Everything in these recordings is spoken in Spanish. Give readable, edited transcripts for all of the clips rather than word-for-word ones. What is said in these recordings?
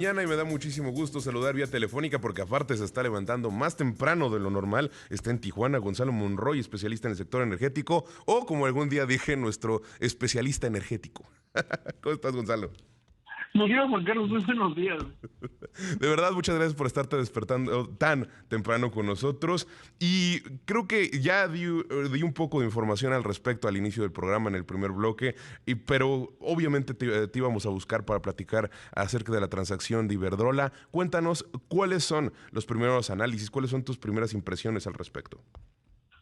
Mañana y me da muchísimo gusto saludar vía telefónica porque aparte se está levantando más temprano de lo normal. Está en Tijuana Gonzalo Monroy, especialista en el sector energético, o como algún día dije, nuestro especialista energético. ¿Cómo estás, Gonzalo? Mi querido Juan Carlos, muy buenos días. De verdad, muchas gracias por estarte despertando tan temprano con nosotros. Y creo que ya di un poco de información al respecto al inicio del programa en el primer bloque, pero obviamente te íbamos a buscar para platicar acerca de la transacción de Iberdrola. Cuéntanos cuáles son los primeros análisis, cuáles son tus primeras impresiones al respecto.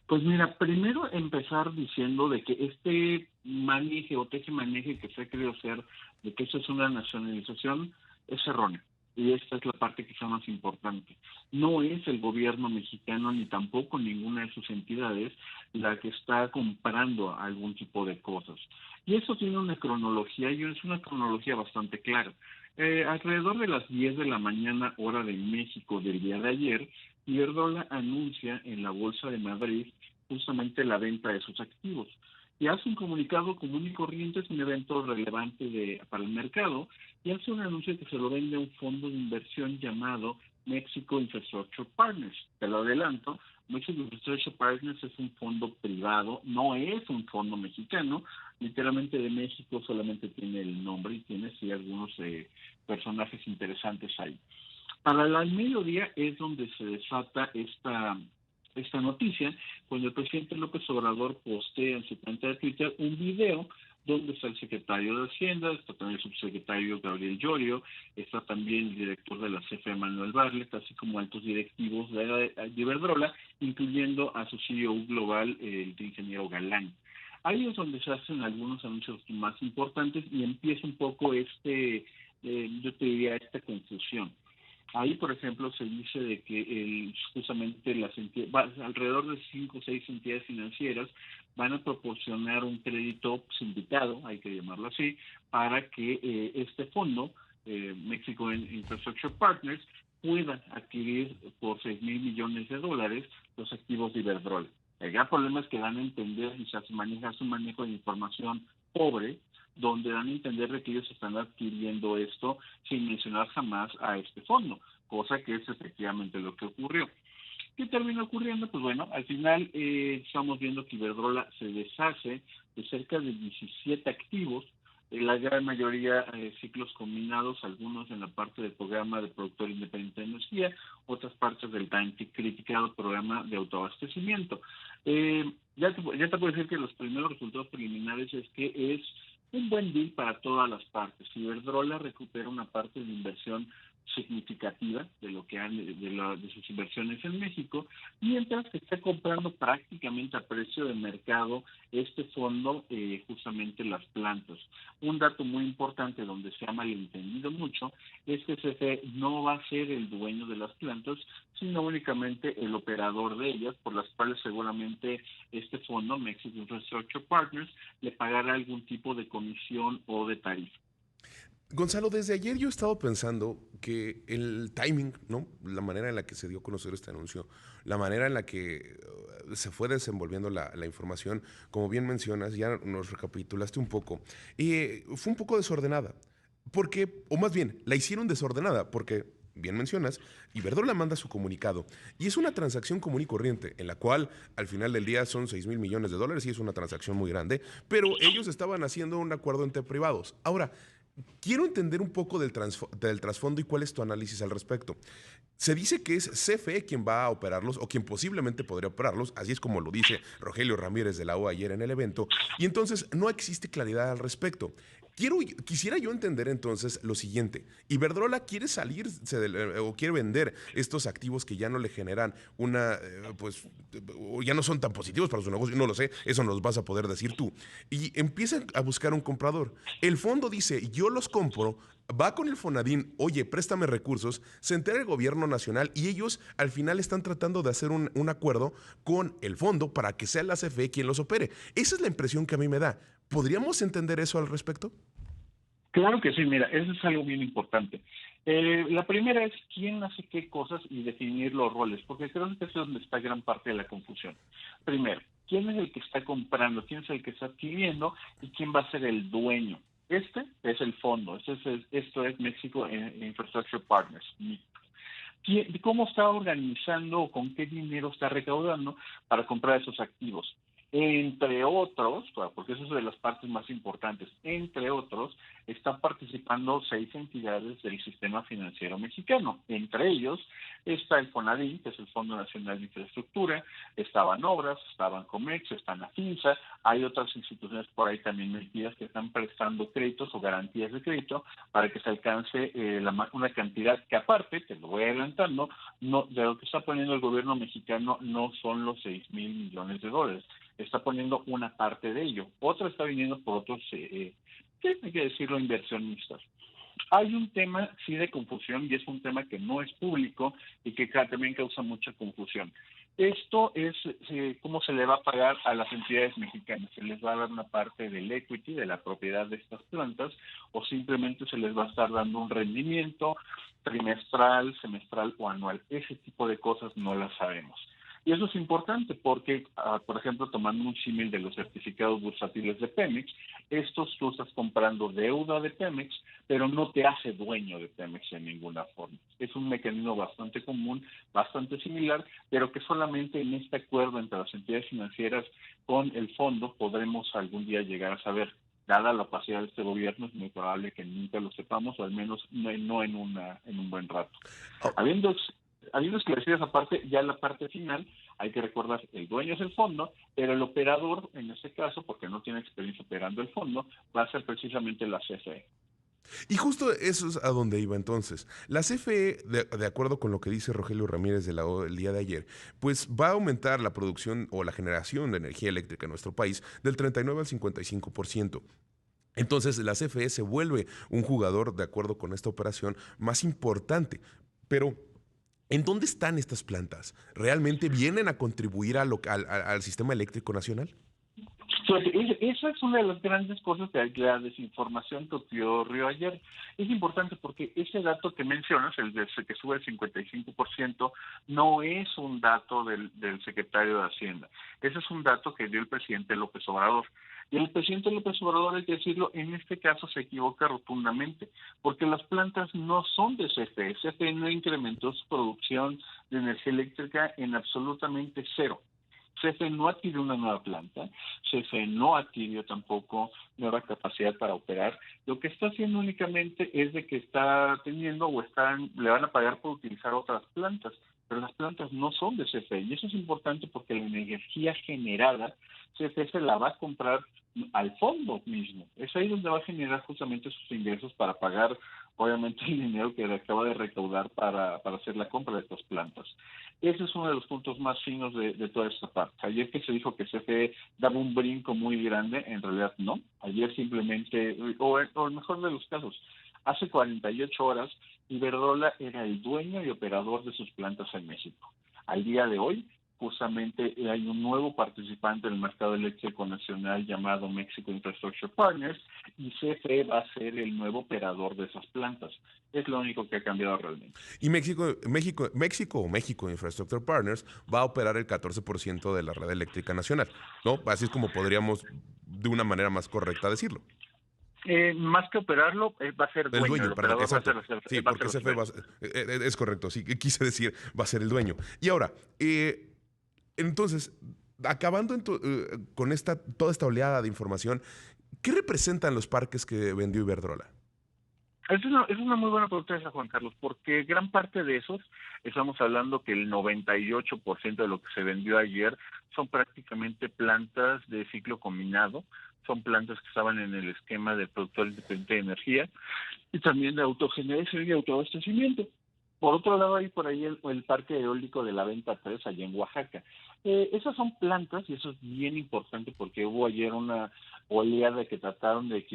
Pues mira, primero empezar diciendo de que este maneje o teje-maneje que se ha querido hacer de que esto es una nacionalización es erróneo. Y esta es la parte quizá más importante. No es el gobierno mexicano ni tampoco ninguna de sus entidades la que está comprando algún tipo de cosas. Y eso tiene una cronología y es una cronología bastante clara. Alrededor de las 10 de la mañana, hora de México del día de ayer, Iberdrola anuncia en la Bolsa de Madrid justamente la venta de sus activos. Y hace un comunicado común y corriente, es un evento relevante para el mercado, y hace un anuncio que se lo vende a un fondo de inversión llamado Mexico Infrastructure Partners. Te lo adelanto, Mexico Infrastructure Partners es un fondo privado, no es un fondo mexicano, literalmente de México solamente tiene el nombre y tiene sí algunos personajes interesantes ahí. Para el al mediodía es donde se desata esta noticia, cuando el presidente López Obrador postea en su cuenta de Twitter un video donde está el secretario de Hacienda, está también el subsecretario Gabriel Llorio, está también el director de la CFE Manuel Barlet, así como altos directivos de Iberdrola, incluyendo a su CEO global, el ingeniero Galán. Ahí es donde se hacen algunos anuncios más importantes y empieza un poco yo te diría, esta confusión. Ahí, por ejemplo, se dice de que justamente alrededor de 5 o 6 entidades financieras van a proporcionar un crédito sindicado, hay que llamarlo así, para que este fondo, Mexico Infrastructure Partners, pueda adquirir por $6,000 millones los activos de Iberdrola. El gran problema es que dan a entender y se maneja un manejo de información pobre, donde dan a entender de que ellos están adquiriendo esto sin mencionar jamás a este fondo, cosa que es efectivamente lo que ocurrió. ¿Qué termina ocurriendo? Pues bueno, al final estamos viendo que Iberdrola se deshace de cerca de 17 activos, la gran mayoría ciclos combinados, algunos en la parte del programa de productor independiente de energía, otras partes del tan criticado programa de autoabastecimiento. Ya te puedo decir que los primeros resultados preliminares es que es un buen deal para todas las partes. Iberdrola recupera una parte de inversión significativa de lo que de sus inversiones en México, mientras que está comprando prácticamente a precio de mercado este fondo, justamente las plantas. Un dato muy importante donde se ha malentendido mucho es que CFE no va a ser el dueño de las plantas, sino únicamente el operador de ellas, por las cuales seguramente este fondo, Mexico Infrastructure Partners, le pagará algún tipo de comisión o de tarifa. Gonzalo, desde ayer yo he estado pensando que el timing, ¿no? La manera en la que se dio a conocer este anuncio, la manera en la que se fue desenvolviendo la información, como bien mencionas, ya nos recapitulaste un poco, y fue un poco desordenada. Porque, o más bien, la hicieron desordenada, porque, bien mencionas, Iberdrola manda su comunicado, y es una transacción común y corriente, en la cual al final del día son $6,000 millones, y es una transacción muy grande, pero ellos estaban haciendo un acuerdo entre privados. Ahora, quiero entender un poco del trasfondo y cuál es tu análisis al respecto. Se dice que es CFE quien va a operarlos o quien posiblemente podría operarlos, así es como lo dice Rogelio Ramírez de la O ayer en el evento, y entonces no existe claridad al respecto. Quisiera yo entender entonces lo siguiente. Iberdrola quiere salirse o quiere vender estos activos que ya no le generan pues, o ya no son tan positivos para su negocio, no lo sé, eso nos vas a poder decir tú. Y empiezan a buscar un comprador. El fondo dice, yo los compro, va con el Fonadín, oye, préstame recursos, se entera el gobierno nacional y ellos al final están tratando de hacer un acuerdo con el fondo para que sea la CFE quien los opere. Esa es la impresión que a mí me da. ¿Podríamos entender eso al respecto? Claro que sí, mira, eso es algo bien importante. La primera es quién hace qué cosas y definir los roles, porque creo que eso es donde está gran parte de la confusión. Primero, ¿quién es el que está comprando? ¿Quién es el que está adquiriendo? ¿Y quién va a ser el dueño? Este es el fondo, esto es México Infrastructure Partners. ¿Cómo está organizando o con qué dinero está recaudando para comprar esos activos? Entre otros, porque eso es de las partes más importantes, entre otros, están participando 6 entidades del sistema financiero mexicano. Entre ellos está el FONADIN, que es el Fondo Nacional de Infraestructura, estaban Obras, estaban Comex, está la FINSA, hay otras instituciones por ahí también metidas que están prestando créditos o garantías de crédito para que se alcance una cantidad que aparte, te lo voy adelantando, no, de lo que está poniendo el gobierno mexicano no son los 6,000 millones de dólares. Está poniendo una parte de ello. Otra está viniendo por otros, hay que decirlo, inversionistas. Hay un tema, sí, de confusión, y es un tema que no es público y que también causa mucha confusión. Esto es cómo se le va a pagar a las entidades mexicanas. ¿Se les va a dar una parte del equity, de la propiedad de estas plantas, o simplemente se les va a estar dando un rendimiento trimestral, semestral o anual? Ese tipo de cosas no las sabemos. Y eso es importante porque, por ejemplo, tomando un símil de los certificados bursátiles de Pemex, estos tú estás comprando deuda de Pemex, pero no te hace dueño de Pemex en ninguna forma. Es un mecanismo bastante común, bastante similar, pero que solamente en este acuerdo entre las entidades financieras con el fondo podremos algún día llegar a saber. Dada la opacidad de este gobierno, es muy probable que nunca lo sepamos, o al menos no en un buen rato. Oh, Habiendo esclarecido esa parte, ya en la parte final, hay que recordar, el dueño es el fondo, pero el operador, en este caso, porque no tiene experiencia operando el fondo, va a ser precisamente la CFE. y justo eso es a donde iba entonces. La CFE, de acuerdo con lo que dice Rogelio Ramírez el día de ayer, pues va a aumentar la producción o la generación de energía eléctrica en nuestro país del 39 al 55%. Entonces la CFE se vuelve un jugador, de acuerdo con esta operación, más importante. Pero, ¿en dónde están estas plantas? ¿Realmente vienen a contribuir al sistema eléctrico nacional? Esa es una de las grandes cosas de la desinformación que ocurrió ayer. Es importante porque ese dato que mencionas, el de que sube el 55%, no es un dato del secretario de Hacienda. Ese es un dato que dio el presidente López Obrador. Y el presidente López Obrador, hay que decirlo, en este caso se equivoca rotundamente, porque las plantas no son de CFE. CFE no incrementó su producción de energía eléctrica en absolutamente cero. CFE no adquirió una nueva planta, CFE no adquirió tampoco nueva capacidad para operar. Lo que está haciendo únicamente es de que está teniendo le van a pagar por utilizar otras plantas, pero las plantas no son de CFE. Y eso es importante porque la energía generada, CFE se la va a comprar al fondo mismo. Es ahí donde va a generar justamente sus ingresos para pagar, obviamente, el dinero que acaba de recaudar para hacer la compra de estas plantas. Ese es uno de los puntos más finos de toda esta parte. Ayer que se dijo que CFE daba un brinco muy grande, en realidad no. Ayer simplemente, o el mejor de los casos, hace 48 horas, Iberdrola era el dueño y operador de sus plantas en México. Al día de hoy, justamente hay un nuevo participante en el mercado eléctrico nacional llamado México Infrastructure Partners, y CFE va a ser el nuevo operador de esas plantas. Es lo único que ha cambiado realmente. Y México Infrastructure Partners va a operar el 14% de la red eléctrica nacional, ¿no? Así es como podríamos, de una manera más correcta, decirlo. Más que operarlo, va a ser El dueño, el dueño, perdón, operador exacto. Sí, va a ser porque la CFE CFE. es correcto, sí, quise decir, va a ser el dueño. Y ahora, entonces, acabando con toda esta oleada de información, ¿qué representan los parques que vendió Iberdrola? Es una muy buena pregunta esa, Juan Carlos, porque gran parte de esos, estamos hablando que el 98% de lo que se vendió ayer son prácticamente plantas de ciclo combinado, son plantas que estaban en el esquema de productor independiente de energía y también de autogeneración y autoabastecimiento. Por otro lado, hay por ahí el parque eólico de la Venta 3, allá en Oaxaca. Esas son plantas, y eso es bien importante porque hubo ayer una oleada que trataron de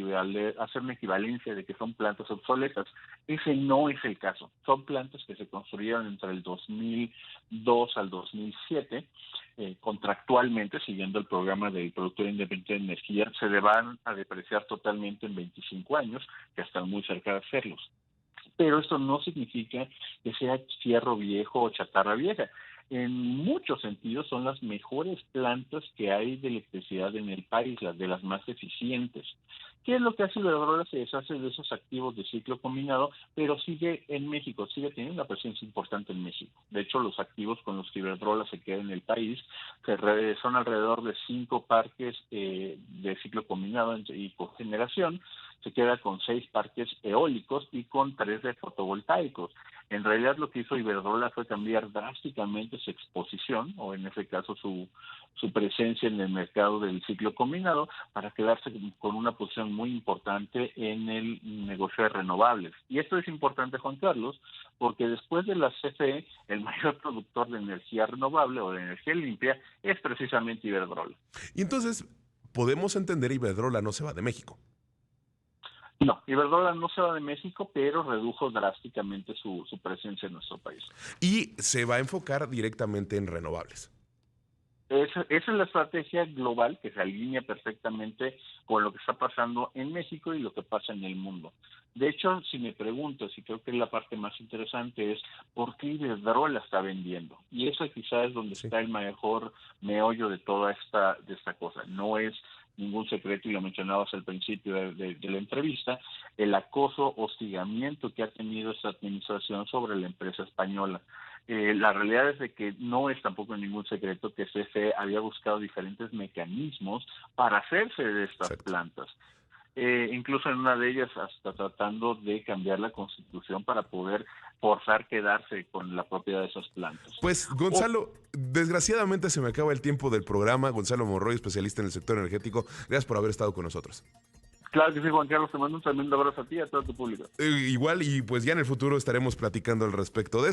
hacer una equivalencia de que son plantas obsoletas. Ese no es el caso. Son plantas que se construyeron entre el 2002 al 2007, contractualmente, siguiendo el programa del productor independiente de energía, se le van a depreciar totalmente en 25 años, que están muy cerca de hacerlos. Pero esto no significa que sea fierro viejo o chatarra vieja. en muchos sentidos son las mejores plantas que hay de electricidad en el país, las de las más eficientes. ¿Qué es lo que hace Iberdrola? Se deshace de esos activos de ciclo combinado, pero sigue en México, sigue teniendo una presencia importante en México. De hecho, los activos con los que Iberdrola se queda en el país son alrededor de 5 parques de ciclo combinado y cogeneración. Se queda con 6 parques eólicos y con 3 de fotovoltaicos. En realidad lo que hizo Iberdrola fue cambiar drásticamente su exposición, o en este caso su presencia en el mercado del ciclo combinado, para quedarse con una posición muy importante en el negocio de renovables. Y esto es importante, Juan Carlos, porque después de la CFE, el mayor productor de energía renovable o de energía limpia es precisamente Iberdrola. Y entonces, podemos entender, Iberdrola no se va de México. No, Iberdrola no se va de México, pero redujo drásticamente su presencia en nuestro país. Y se va a enfocar directamente en renovables. Esa es la estrategia global que se alinea perfectamente con lo que está pasando en México y lo que pasa en el mundo. De hecho, si me preguntas, y creo que es la parte más interesante, es por qué Iberdrola está vendiendo. Y eso quizás es donde está el mejor meollo de toda esta cosa. No es ningún secreto, y lo mencionabas al principio de la entrevista, el acoso, hostigamiento que ha tenido esta administración sobre la empresa española. La realidad es de que no es tampoco ningún secreto que CFE había buscado diferentes mecanismos para hacerse de estas plantas. Incluso en una de ellas hasta tratando de cambiar la Constitución para poder forzar quedarse con la propiedad de esas plantas. Pues, Gonzalo, desgraciadamente se me acaba el tiempo del programa. Gonzalo Monroy, especialista en el sector energético, gracias por haber estado con nosotros. Claro que sí, Juan Carlos, te mando un tremendo abrazo a ti y a todo tu público. Igual, y pues ya en el futuro estaremos platicando al respecto de esto.